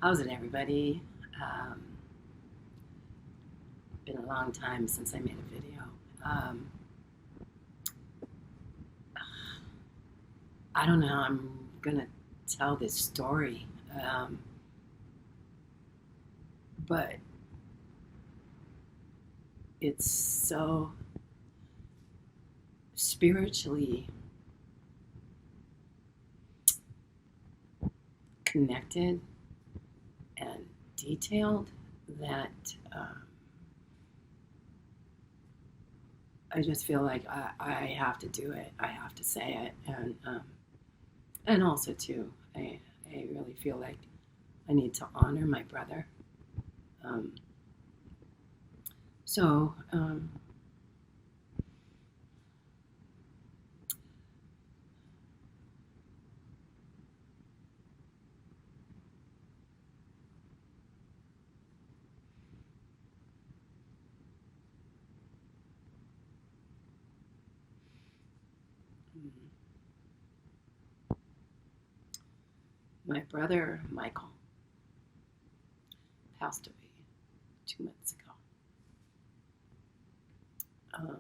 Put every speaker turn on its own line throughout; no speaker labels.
How's it, everybody? Um, been a long time since I made a video. Um, I don't know how I'm gonna tell this story, but it's so spiritually connected and detailed that I just feel like I have to do it. I have to say it, and also too, I really feel like I need to honor my brother. Um, so my brother Michael passed away 2 months ago. Um,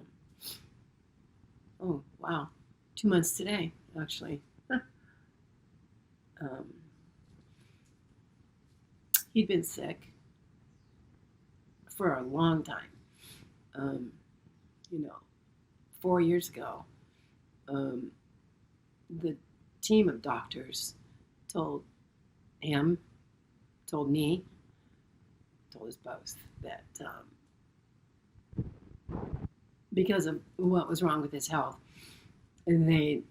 oh wow, 2 months today actually. um, he'd been sick for a long time. Um, you know, 4 years ago, um, the team of doctors told him, told me, told us both that because of what was wrong with his health, he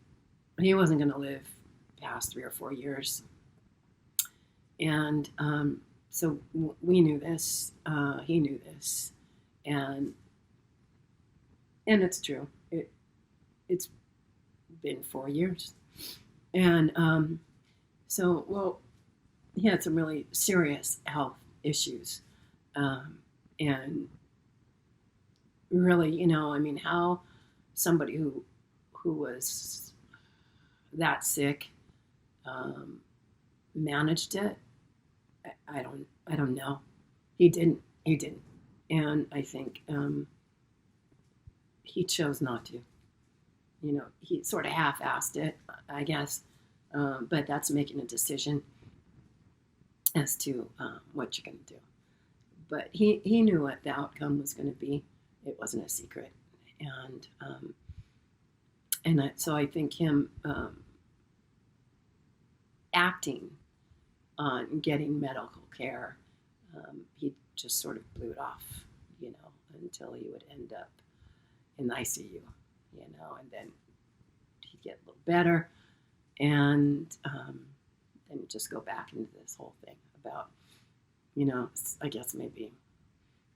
wasn't going to live past 3 or 4 years. And so we knew this. He knew this, and it's true. It's been 4 years, and he had some really serious health issues, and really, I mean, how somebody who was that sick managed it. I don't know. He didn't. And I think he chose not to. He sort of half-assed it, I guess. But that's making a decision as to what you're going to do. But he knew what the outcome was going to be. It wasn't a secret, so I think him acting on getting medical care, he just sort of blew it off, until he would end up in the ICU, and then he'd get a little better, and then just go back into this whole thing about, I guess maybe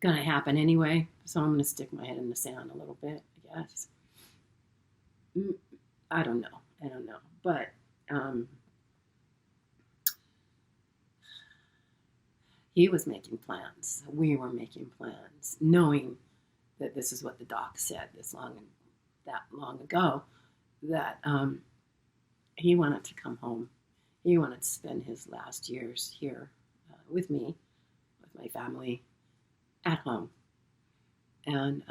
going to happen anyway, so I'm going to stick my head in the sand a little bit, I guess. I don't know, but he was making plans. We were making plans, knowing that this is what the doc said that long ago, that he wanted to come home. He wanted to spend his last years here with me, with my family, at home. And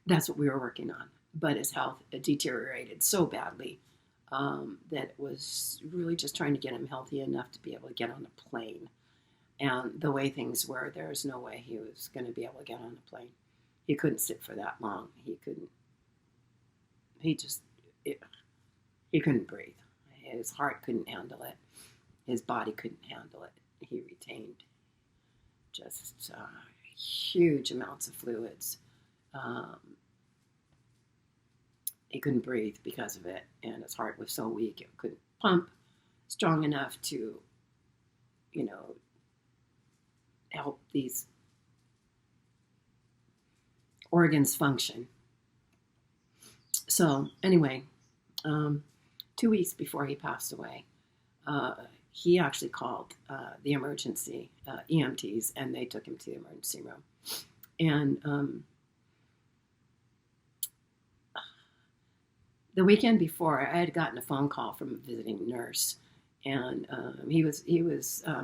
that's what we were working on. But his health deteriorated so badly that it was really just trying to get him healthy enough to be able to get on a plane. And the way things were, there was no way he was going to be able to get on a plane. He couldn't sit for that long. He couldn't breathe. His heart couldn't handle it. His body couldn't handle it. He retained just huge amounts of fluids. He couldn't breathe because of it, and his heart was so weak it couldn't pump strong enough to, help these organs function. So anyway, 2 weeks before he passed away, he actually called the emergency EMTs, and they took him to the emergency room. And the weekend before, I had gotten a phone call from a visiting nurse, and he was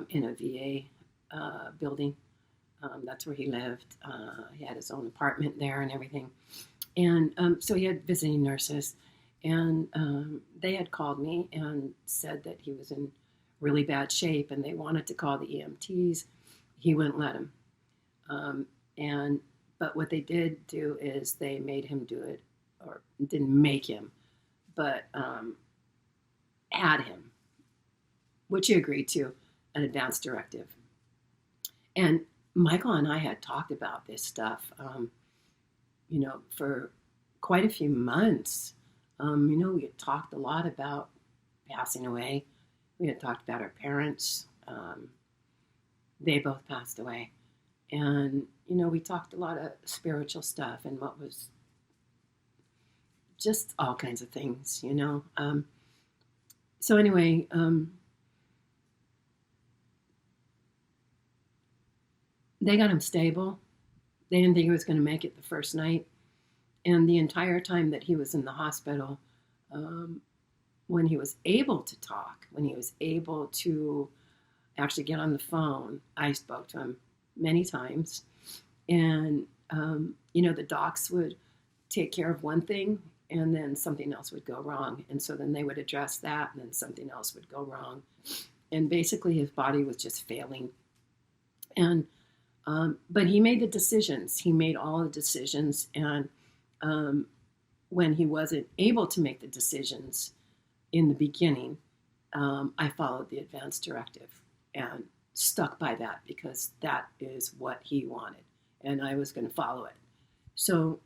in a VA building. That's where he lived. He had his own apartment there and everything. And so he had visiting nurses, and they had called me and said that he was in really bad shape, and they wanted to call the EMTs. He wouldn't let them. And but what they did do is they made him do it, or didn't make him, but had him, which he agreed to, an advance directive. And Michael and I had talked about this stuff, for quite a few months. We had talked a lot about passing away. We had talked about our parents. They both passed away. And, we talked a lot of spiritual stuff and what was just all kinds of things. So anyway, they got him stable. They didn't think he was going to make it the first night. And the entire time that he was in the hospital, when he was able to talk, when he was able to actually get on the phone, I spoke to him many times. And, the docs would take care of one thing, and then something else would go wrong. And so then they would address that, and then something else would go wrong. And basically his body was just failing. And but he made the decisions. He made all the decisions. And when he wasn't able to make the decisions in the beginning, I followed the advance directive and stuck by that because that is what he wanted. And I was going to follow it. So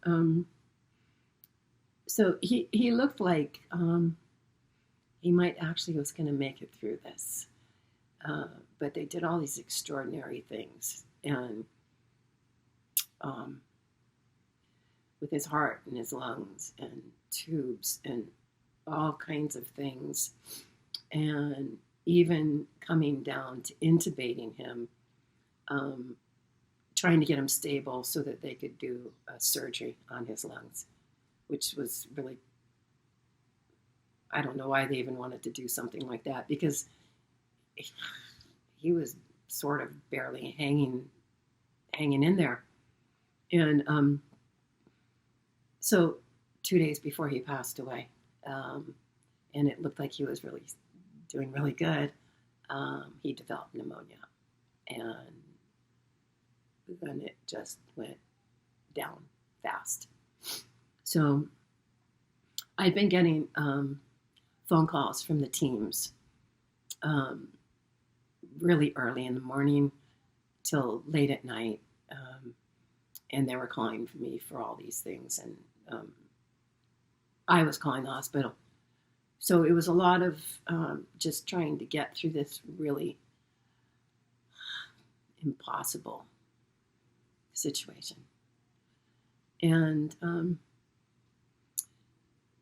he looked like he might actually was going to make it through this. But they did all these extraordinary things. And with his heart and his lungs and tubes and all kinds of things, and even coming down to intubating him, trying to get him stable so that they could do a surgery on his lungs, which was really, I don't know why they even wanted to do something like that, because he was sort of barely hanging in there. And so 2 days before he passed away, and it looked like he was really doing really good, he developed pneumonia. And then it just went down fast. So I've been getting phone calls from the teams really early in the morning till late at night. And they were calling for me for all these things. And I was calling the hospital. So it was a lot of just trying to get through this really impossible situation. And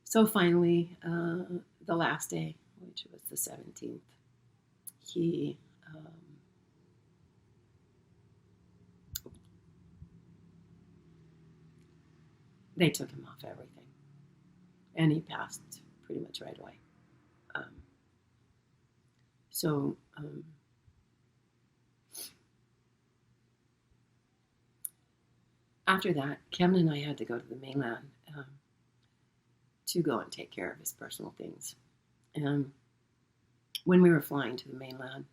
so finally, the last day, which was the 17th, he they took him off everything, and he passed pretty much right away. So after that, Kevin and I had to go to the mainland to go and take care of his personal things. And when we were flying to the mainland,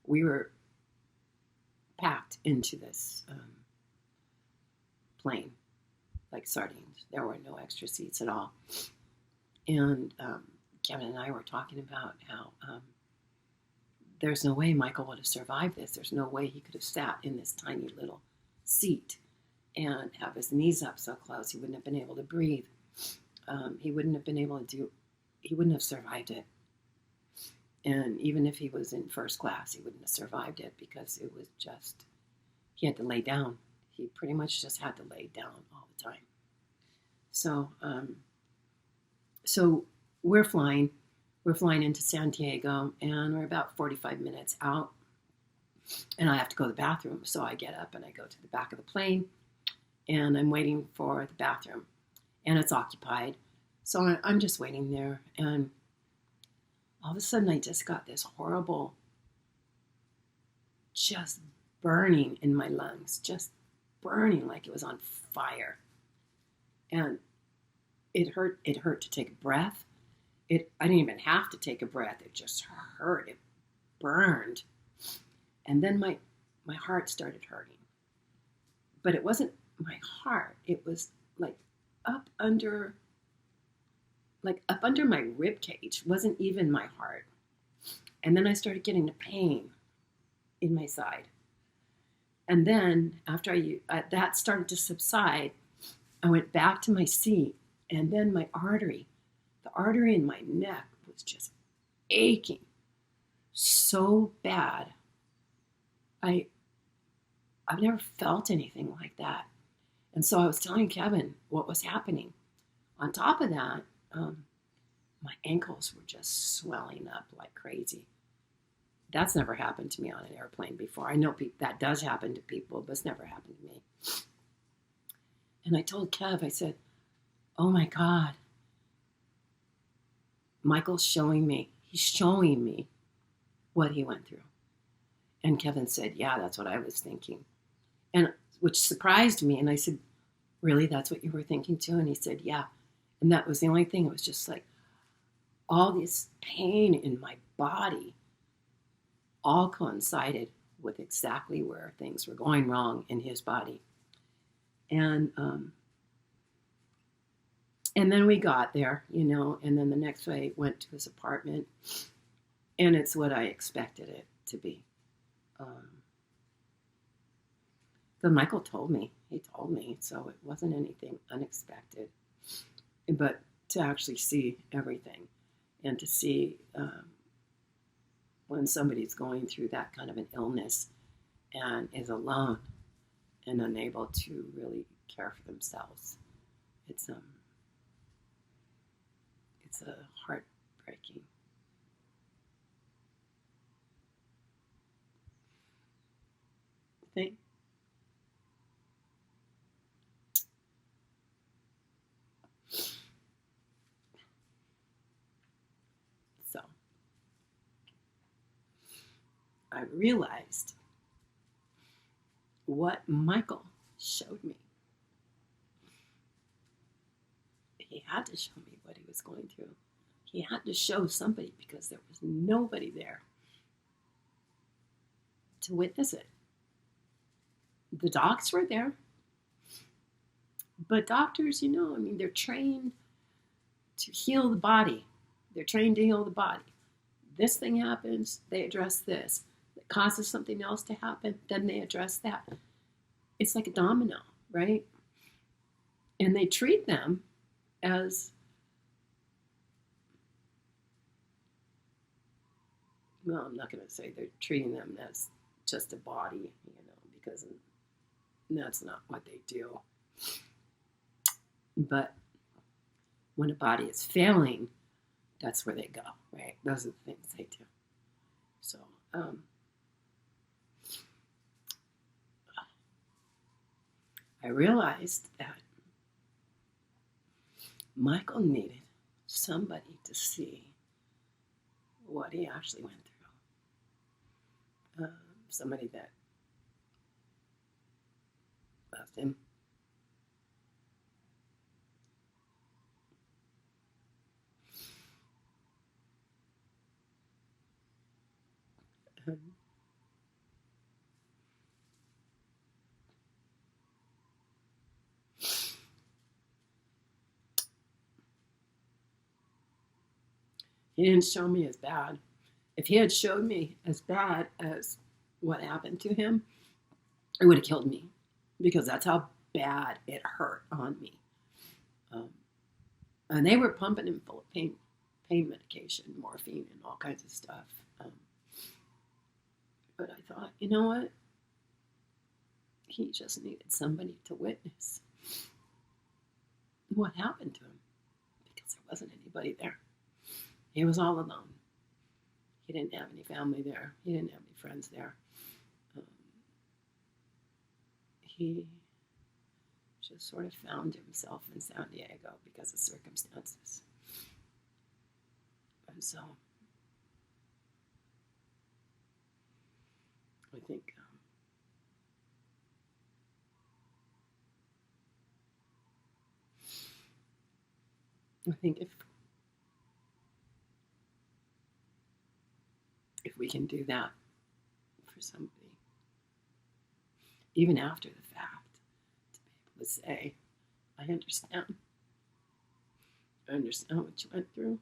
we were packed into this plane like sardines. There were no extra seats at all. And Kevin and I were talking about how there's no way Michael would have survived this. There's no way he could have sat in this tiny little seat and have his knees up so close. He wouldn't have been able to breathe. He wouldn't have survived it. And even if he was in first class, he wouldn't have survived it because it was just, he had to lay down. He pretty much just had to lay down all the time. So we're flying into San Diego, and we're about 45 minutes out. and I have to go to the bathroom. So I get up and I go to the back of the plane, and I'm waiting for the bathroom, and it's occupied. So I'm just waiting there, and all of a sudden I just got this horrible, just burning in my lungs, just burning like it was on fire. And it hurt to take a breath. I didn't even have to take a breath. It just hurt. It burned. And then my heart started hurting. But it wasn't my heart. It was like up under my rib cage. It wasn't even my heart. And then I started getting the pain in my side. And then after that started to subside, I went back to my seat, and then the artery in my neck was just aching so bad. I've never felt anything like that. And so I was telling Kevin what was happening. On top of that, my ankles were just swelling up like crazy. That's never happened to me on an airplane before. I know that does happen to people, but it's never happened to me. And I told Kev, I said, oh my God, Michael's showing me. He's showing me what he went through. And Kevin said, yeah, that's what I was thinking. And which surprised me. And I said, really, that's what you were thinking too? And he said, yeah. And that was the only thing. It was just like all this pain in my body all coincided with exactly where things were going wrong in his body. And then we got there, and then the next day went to his apartment, and it's what I expected it to be. But Michael told me, so it wasn't anything unexpected. But to actually see everything and to see when somebody's going through that kind of an illness and is alone and unable to really care for themselves, it's a heartbreaking thing. So I realized what Michael showed me. He had to show me what he was going through. He had to show somebody because there was nobody there to witness it. The docs were there. But doctors, they're trained to heal the body. They're trained to heal the body. This thing happens, they address this. It causes something else to happen, then they address that. It's like a domino, right? And they treat them as, well, I'm not going to say they're treating them as just a body, because that's not what they do. But when a body is failing, that's where they go, right? Those are the things they do. So, I realized that Michael needed somebody to see what he actually went through. Somebody that loved him. He didn't show me as bad. If he had showed me as bad as what happened to him, it would have killed me, because that's how bad it hurt on me. And they were pumping him full of pain medication, morphine, and all kinds of stuff. But I thought, you know what? He just needed somebody to witness what happened to him, because there wasn't anybody there. He was all alone. He didn't have any family there. He didn't have any friends there. he just sort of found himself in San Diego because of circumstances. And so I think if we can do that for somebody, even after the fact, to be able to say, I understand. I understand what you went through.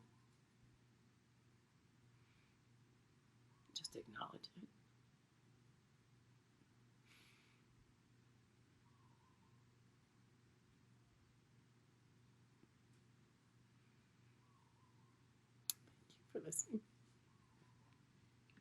Just acknowledge it. Thank you for listening.